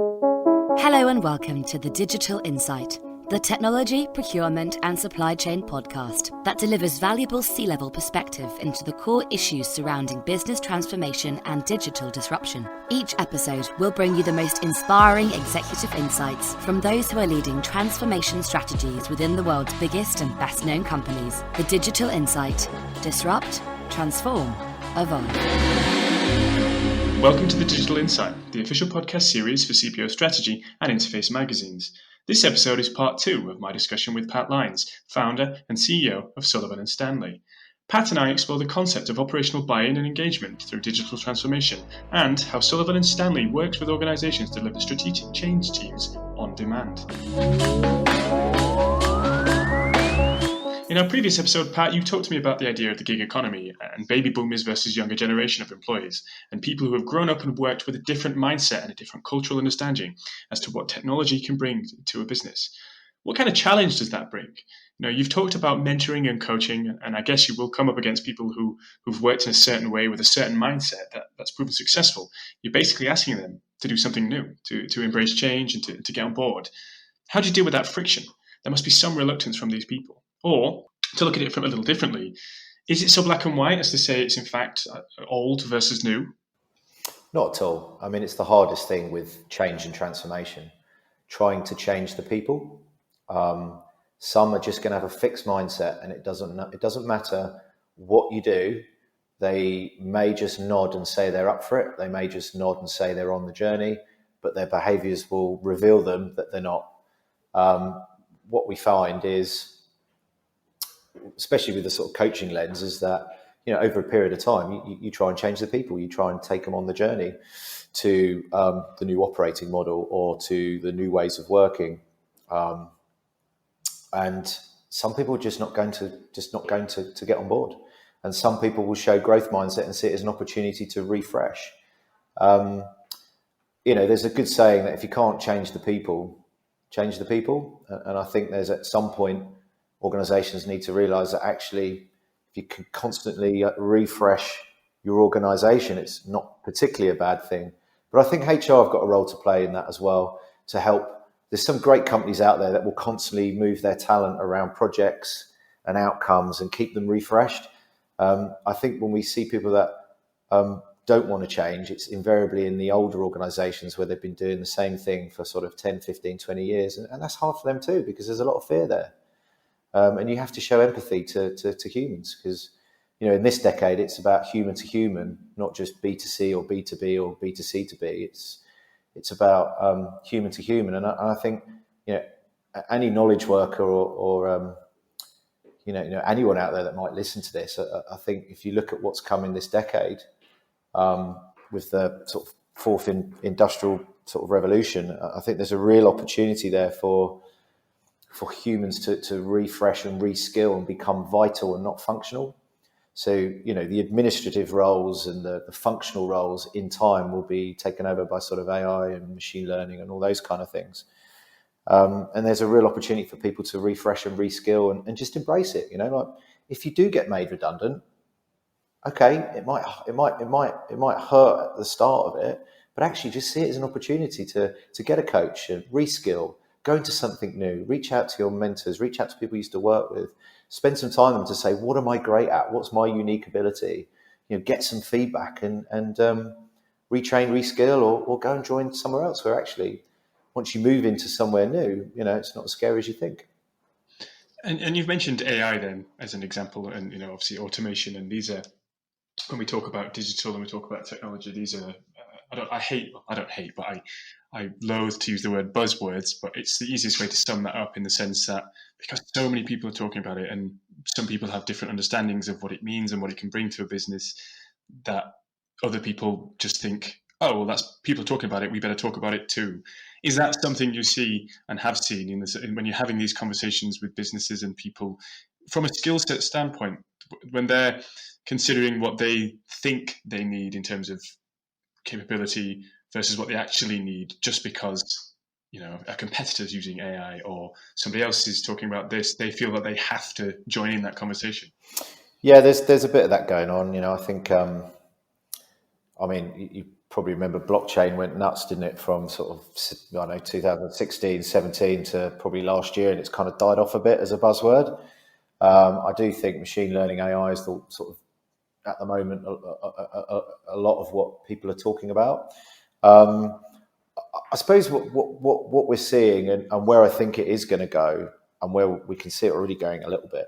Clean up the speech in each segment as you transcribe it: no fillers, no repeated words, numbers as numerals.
Hello and welcome to The Digital Insight, the technology, procurement and supply chain podcast that delivers valuable C-level perspective into the core issues surrounding business transformation and digital disruption. Each episode will bring you the most inspiring executive insights from those who are leading transformation strategies within the world's biggest and best-known companies. The Digital Insight. Disrupt, transform, evolve. Welcome to The Digital Insight, the official podcast series for CPO Strategy and Interface magazines. This episode is part 2 of my discussion with Pat Lynes, founder and CEO of Sullivan Stanley. Pat and I explore the concept of operational buy-in and engagement through digital transformation and how Sullivan Stanley works with organizations to deliver strategic change teams on demand. In our previous episode, Pat, you talked to me about the idea of the gig economy and baby boomers versus younger generation of employees and people who have grown up and worked with a different mindset and a different cultural understanding as to what technology can bring to a business. What kind of challenge does that bring? You know, you've talked about mentoring and coaching, and I guess you will come up against people who've worked in a certain way with a certain mindset that's proven successful. You're basically asking them to do something new, to embrace change and to get on board. How do you deal with that friction? There must be some reluctance from these people. Or, to look at it from a little differently, is it so black and white as to say it's in fact old versus new? Not at all. I mean, it's the hardest thing with change and transformation, trying to change the people. Some are just going to have a fixed mindset, and it doesn't matter what you do. They may just nod and say they're up for it. They may just nod and say they're on the journey, but their behaviors will reveal them that they're not. What we find is, especially with the sort of coaching lens, is that, you know, over a period of time, you try and change the people, you try and take them on the journey to the new operating model or to the new ways of working. And some people are just not going to get on board. And some people will show growth mindset and see it as an opportunity to refresh. You know, there's a good saying that if you can't change the people, change the people. And I think there's at some point, organizations need to realize that actually, if you can constantly refresh your organization, it's not particularly a bad thing. But I think HR have got a role to play in that as well, to help. There's some great companies out there that will constantly move their talent around projects and outcomes and keep them refreshed. I think when we see people that don't want to change, it's invariably in the older organizations where they've been doing the same thing for sort of 10, 15, 20 years. And that's hard for them too, because there's a lot of fear there. And you have to show empathy to humans, because, you know, in this decade, it's about human to human, not just B2C or B2B or B2C to B. It's about human to human. And I think, you know, any knowledge worker or you know, anyone out there that might listen to this, I think if you look at what's come in this decade with the sort of fourth industrial sort of revolution, I think there's a real opportunity there for humans to refresh and reskill and become vital and not functional. So, you know, the administrative roles and the functional roles in time will be taken over by sort of AI and machine learning and all those kind of things. And there's a real opportunity for people to refresh and reskill and just embrace it. You know, like if you do get made redundant, okay, it might hurt at the start of it, but actually just see it as an opportunity to get a coach and reskill. Go into something new, reach out to your mentors, reach out to people you used to work with, spend some time with them to say, what am I great at? What's my unique ability? You know, get some feedback and retrain, reskill, or go and join somewhere else where actually, once you move into somewhere new, you know, it's not as scary as you think. And you've mentioned AI then as an example, and, you know, obviously automation, and these are, when we talk about digital and we talk about technology, these are, I loathe to use the word buzzwords, but it's the easiest way to sum that up, in the sense that because so many people are talking about it and some people have different understandings of what it means and what it can bring to a business, that other people just think, oh, well, that's people talking about it, we better talk about it too. Is that something you see and have seen when you're having these conversations with businesses and people from a skill set standpoint, when they're considering what they think they need in terms of capability versus what they actually need, just because, you know, a competitor's using AI or somebody else is talking about this, they feel that they have to join in that conversation? Yeah, there's a bit of that going on. You know, I think, I mean, you probably remember blockchain went nuts, didn't it? From sort of, I don't know, 2016, 17 to probably last year, and it's kind of died off a bit as a buzzword. I do think machine learning AI is the sort of, at the moment, a lot of what people are talking about. I suppose what we're seeing and where I think it is going to go, and where we can see it already going a little bit,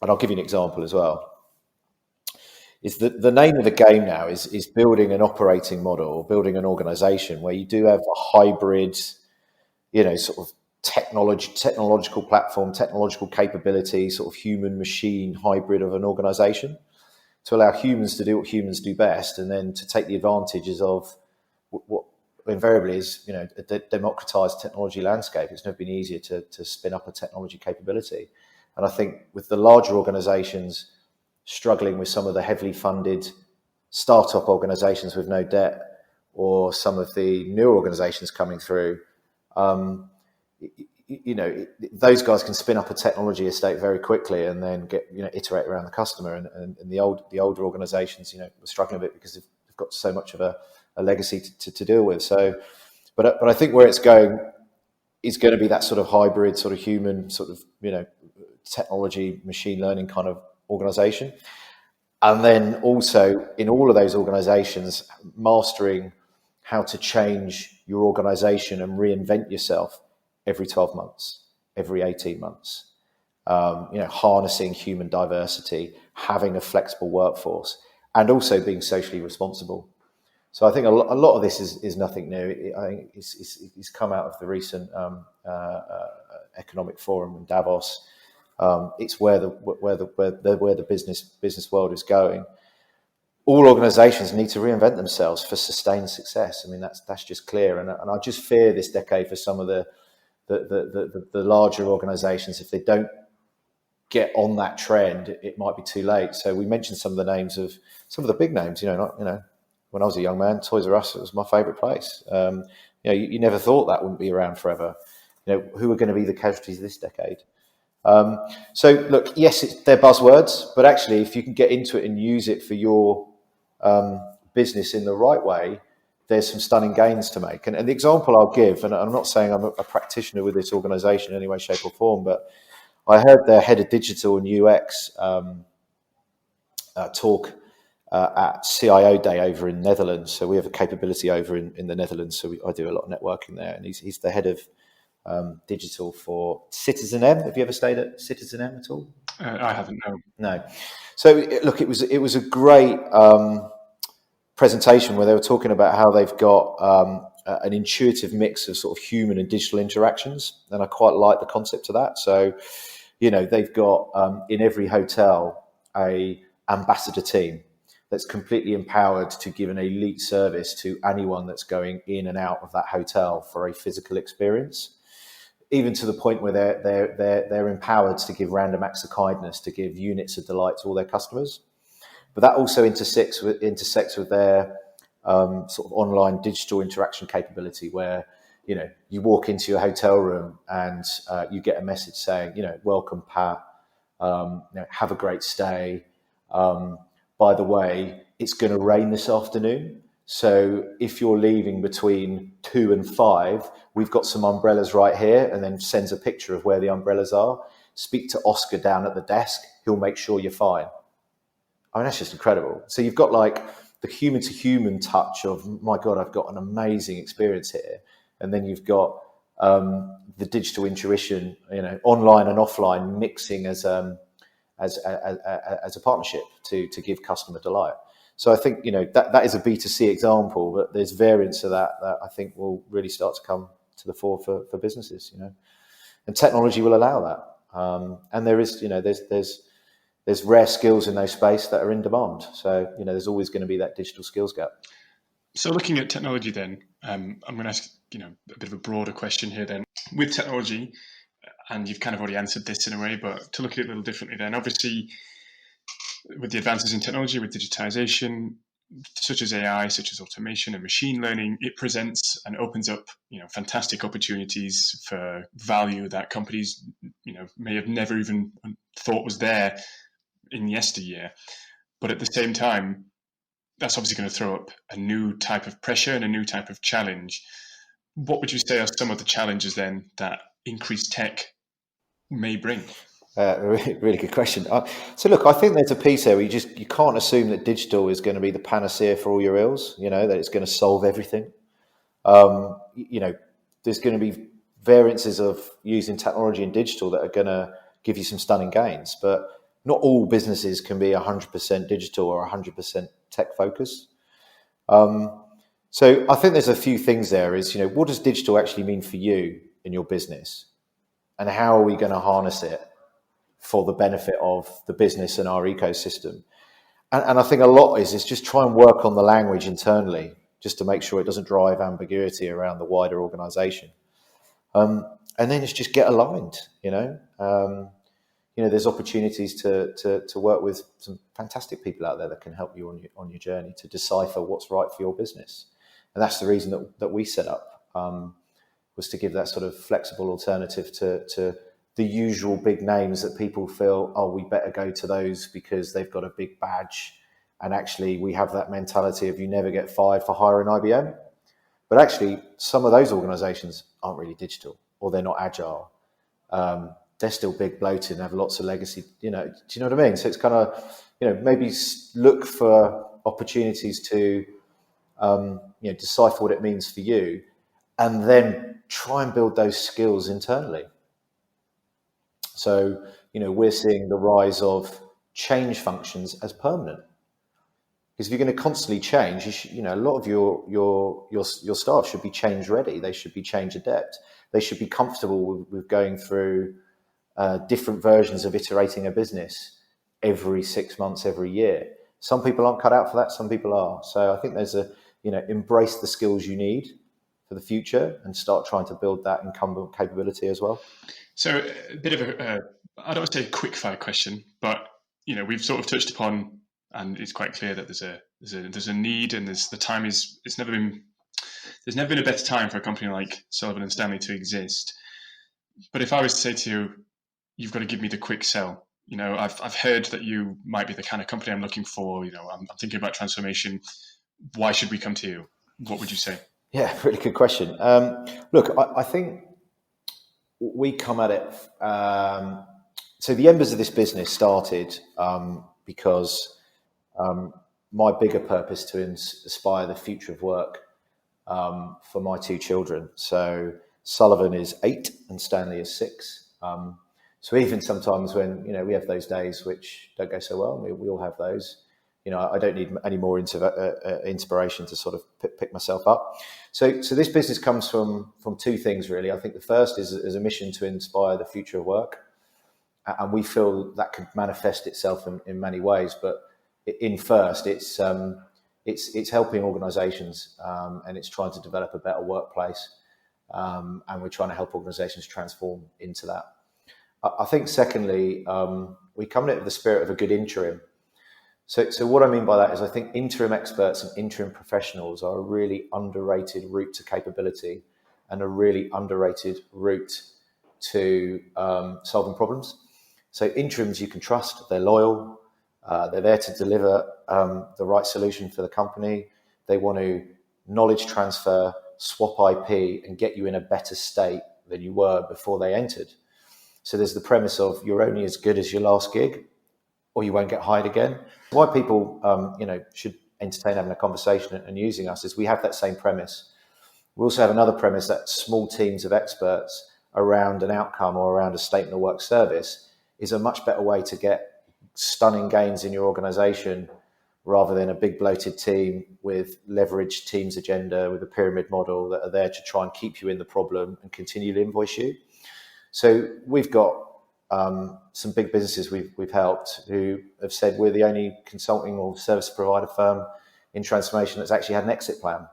and I'll give you an example as well, is that the name of the game now is building an operating model, or building an organization where you do have a hybrid, sort of technological platform, technological capability, sort of human machine hybrid of an organization, to allow humans to do what humans do best, and then to take the advantages of what invariably is, a democratized technology landscape. It's never been easier to spin up a technology capability. And I think with the larger organizations struggling with some of the heavily funded startup organizations with no debt, or some of the newer organizations coming through, those guys can spin up a technology estate very quickly and then iterate around the customer. And the older organizations, are struggling a bit because they've got so much of a legacy to deal with. So, but I think where it's going is going to be that sort of hybrid, sort of human, sort of, technology, machine learning kind of organization. And then also in all of those organizations, mastering how to change your organization and reinvent yourself every 12 months, every 18 months, harnessing human diversity, having a flexible workforce, and also being socially responsible. So I think a lot of this is nothing new. I think it's come out of the recent economic forum in Davos. It's where the business world is going. All organisations need to reinvent themselves for sustained success. I mean, that's just clear. And I just fear this decade for some of the larger organisations. If they don't get on that trend, it might be too late. So we mentioned some of the names of some of the big names. When I was a young man, Toys R Us, it was my favourite place. You never thought that wouldn't be around forever. Who are going to be the casualties this decade? So look, yes, they're buzzwords, but actually, if you can get into it and use it for your business in the right way, there's some stunning gains to make. And the example I'll give, and I'm not saying I'm a practitioner with this organisation in any way, shape, or form, but I heard their head of digital and UX talk at CIO Day over in Netherlands. So we have a capability over in the Netherlands. So I do a lot of networking there, and he's the head of digital for Citizen M. Have you ever stayed at Citizen M at all? I haven't, no. No. So look, it was a great presentation where they were talking about how they've got an intuitive mix of sort of human and digital interactions, and I quite like the concept of that. So, they've got in every hotel a ambassador team that's completely empowered to give an elite service to anyone that's going in and out of that hotel for a physical experience, even to the point where they're empowered to give random acts of kindness, to give units of delight to all their customers. But that also intersects with their sort of online digital interaction capability, where you walk into your hotel room and you get a message saying, welcome, Pat, have a great stay. By the way, it's going to rain this afternoon. So if you're leaving between 2 and 5, we've got some umbrellas right here, and then sends a picture of where the umbrellas are. Speak to Oscar down at the desk. He'll make sure you're fine. I mean, that's just incredible. So you've got like the human to human touch of, my God, I've got an amazing experience here. And then you've got the digital intuition, online and offline mixing as a partnership to give customer delight. So I think, that is a B2C example, but there's variants of that I think will really start to come to the fore for businesses, and technology will allow that. And there is, there's rare skills in those space that are in demand. So, there's always going to be that digital skills gap. So looking at technology then, I'm going to ask, a bit of a broader question here then. With technology, and you've kind of already answered this in a way, but to look at it a little differently then, obviously, with the advances in technology, with digitization, such as AI, such as automation and machine learning, it presents and opens up, fantastic opportunities for value that companies, may have never even thought was there in yesteryear. But at the same time, that's obviously going to throw up a new type of pressure and a new type of challenge. What would you say are some of the challenges then that increased tech may bring? Really good question. So look, I think there's a piece there where you can't assume that digital is going to be the panacea for all your ills, that it's going to solve everything. There's going to be variances of using technology and digital that are going to give you some stunning gains, but not all businesses can be 100% digital or 100% tech focused. So I think there's a few things there is, what does digital actually mean for you in your business? And how are we going to harness it for the benefit of the business and our ecosystem? And I think a lot is just try and work on the language internally, just to make sure it doesn't drive ambiguity around the wider organization. And then it's just get aligned, there's opportunities to work with some fantastic people out there that can help you on your journey to decipher what's right for your business. And that's the reason that we set up, was to give that sort of flexible alternative to the usual big names that people feel, oh, we better go to those because they've got a big badge. And actually, we have that mentality of you never get fired for hiring IBM. But actually, some of those organizations aren't really digital, or they're not agile. They're still big, bloated, and have lots of legacy. Do you know what I mean? So it's kind of, maybe look for opportunities to, decipher what it means for you, and then try and build those skills internally. So, we're seeing the rise of change functions as permanent. Because if you're going to constantly change, a lot of your staff should be change ready. They should be change adept. They should be comfortable with going through different versions of iterating a business every 6 months, every year. Some people aren't cut out for that. Some people are. So I think there's embrace the skills you need for the future and start trying to build that incumbent capability as well. So a bit of I don't want to say a quick fire question, but we've sort of touched upon, and it's quite clear that there's a need, and there's never been a better time for a company like Sullivan Stanley to exist. But if I was to say to you, you've got to give me the quick sell. I've heard that you might be the kind of company I'm looking for. I'm thinking about transformation. Why should we come to you? What would you say? Yeah, really good question. Look, I think we come at it. So the embers of this business started because my bigger purpose to inspire the future of work for my two children. So Sullivan is 8 and Stanley is 6. So even sometimes when we have those days which don't go so well, we all have those. I don't need any more inspiration to sort of pick myself up. So this business comes from two things, really. I think the first is a mission to inspire the future of work. And we feel that could manifest itself in many ways. But it's helping organizations and it's trying to develop a better workplace. And we're trying to help organizations transform into that. I think, secondly, we come in it with the spirit of a good interim. So what I mean by that is I think interim experts and interim professionals are a really underrated route to capability and a really underrated route to solving problems. So interims you can trust, they're loyal, they're there to deliver the right solution for the company. They want to knowledge transfer, swap IP, and get you in a better state than you were before they entered. So there's the premise of you're only as good as your last gig, or you won't get hired again. Why people, should entertain having a conversation and using us is we have that same premise. We also have another premise that small teams of experts around an outcome or around a statement of work service is a much better way to get stunning gains in your organization rather than a big bloated team with leveraged teams agenda with a pyramid model that are there to try and keep you in the problem and continue to invoice you. So we've got some big businesses we've helped who have said we're the only consulting or service provider firm in transformation that's actually had an exit plan.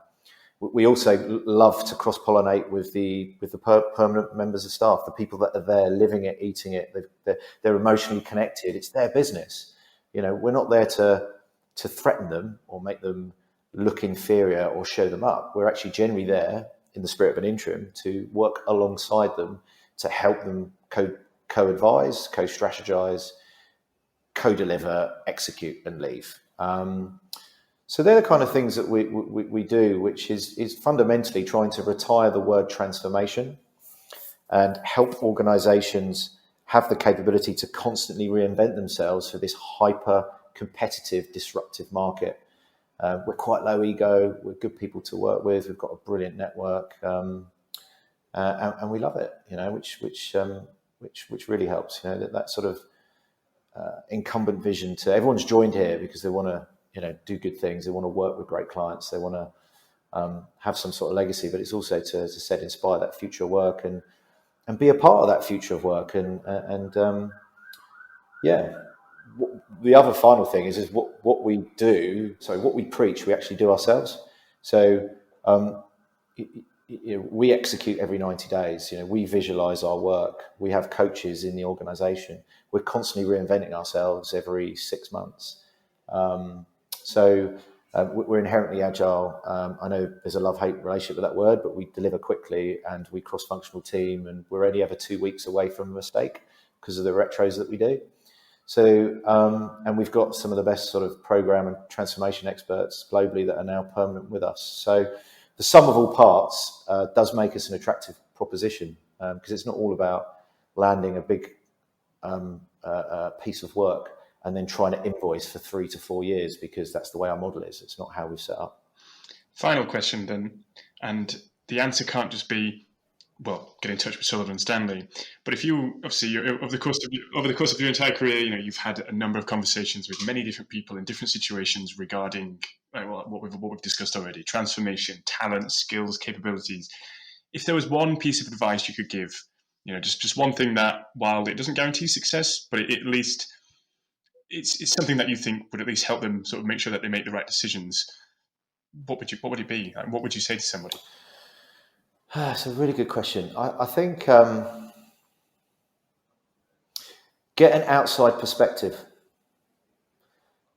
We also love to cross-pollinate with the permanent members of staff, the people that are there living it, eating it. They're emotionally connected. It's their business. We're not there to threaten them or make them look inferior or show them up. We're actually generally there in the spirit of an interim to work alongside them to help them co-advise, co-strategize, co-deliver, execute, and leave. So they're the kind of things that we do, which is fundamentally trying to retire the word transformation and help organizations have the capability to constantly reinvent themselves for this hyper competitive, disruptive market. We're quite low ego. We're good people to work with. We've got a brilliant network, and we love it. Which really helps. That sort of incumbent vision to everyone's joined here because they want to do good things. They want to work with great clients. They want to have some sort of legacy, but it's also to inspire that future work and be a part of that future of work. The other final thing is what we do. Sorry, what we preach, we actually do ourselves. So we execute every 90 days. We visualize our work. We have coaches in the organization. We're constantly reinventing ourselves every 6 months. We're inherently agile. I know there's a love-hate relationship with that word, but we deliver quickly and we cross-functional team, and we're only ever 2 weeks away from a mistake because of the retros that we do. So, and we've got some of the best sort of program and transformation experts globally that are now permanent with us. So the sum of all parts does make us an attractive proposition because it's not all about landing a big piece of work and then trying to invoice for 3 to 4 years, because that's the way our model is. It's not how we've set up. Final question then, and the answer can't just be, well, get in touch with Sullivan Stanley. But if you, obviously, over the course of your entire career, you've had a number of conversations with many different people in different situations regarding what we've discussed already: transformation, talent, skills, capabilities. If there was one piece of advice you could give, just one thing that, while it doesn't guarantee success, but at least it's something that you think would at least help them sort of make sure that they make the right decisions, what would it be? And what would you say to somebody? That's a really good question. I think get an outside perspective.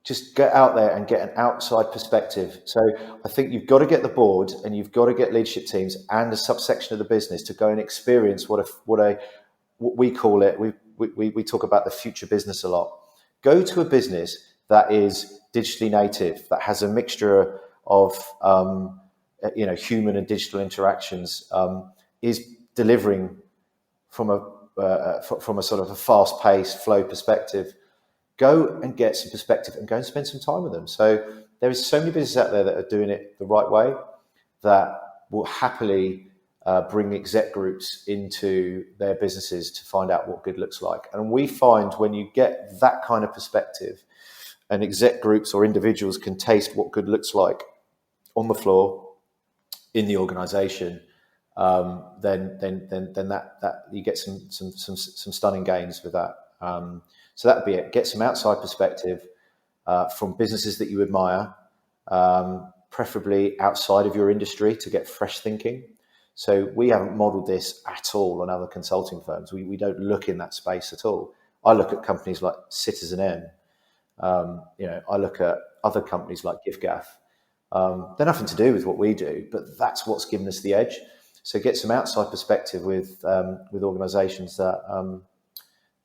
Just get out there and get an outside perspective. So I think you've got to get the board and you've got to get leadership teams and a subsection of the business to go and experience what we call it. We talk about the future business a lot. Go to a business that is digitally native, that has a mixture of human and digital interactions, is delivering from a sort of a fast-paced flow perspective. Go and get some perspective and go and spend some time with them. So there is so many businesses out there that are doing it the right way that will happily bring exec groups into their businesses to find out what good looks like. And we find when you get that kind of perspective, and exec groups or individuals can taste what good looks like on the floor in the organization, then that you get some stunning gains with that. So that'd be it. Get some outside perspective from businesses that you admire, preferably outside of your industry, to get fresh thinking. So we haven't modeled this at all on other consulting firms. We don't look in that space at all. I look at companies like Citizen M. I look at other companies like GiftGaff. They're nothing to do with what we do, but that's what's given us the edge. So get some outside perspective with organisations that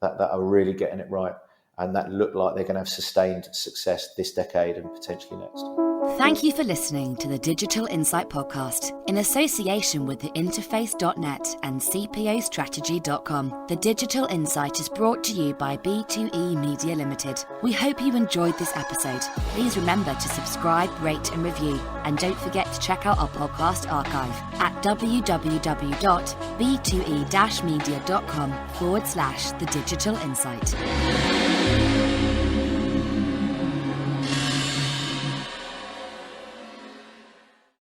are really getting it right and that look like they're going to have sustained success this decade and potentially next. Thank you for listening to the Digital Insight Podcast in association with theinterface.net and cpostrategy.com. The Digital Insight is brought to you by B2E Media Limited. We hope you enjoyed this episode. Please remember to subscribe, rate and review. And don't forget to check out our podcast archive at www.b2e-media.com/The Digital Insight.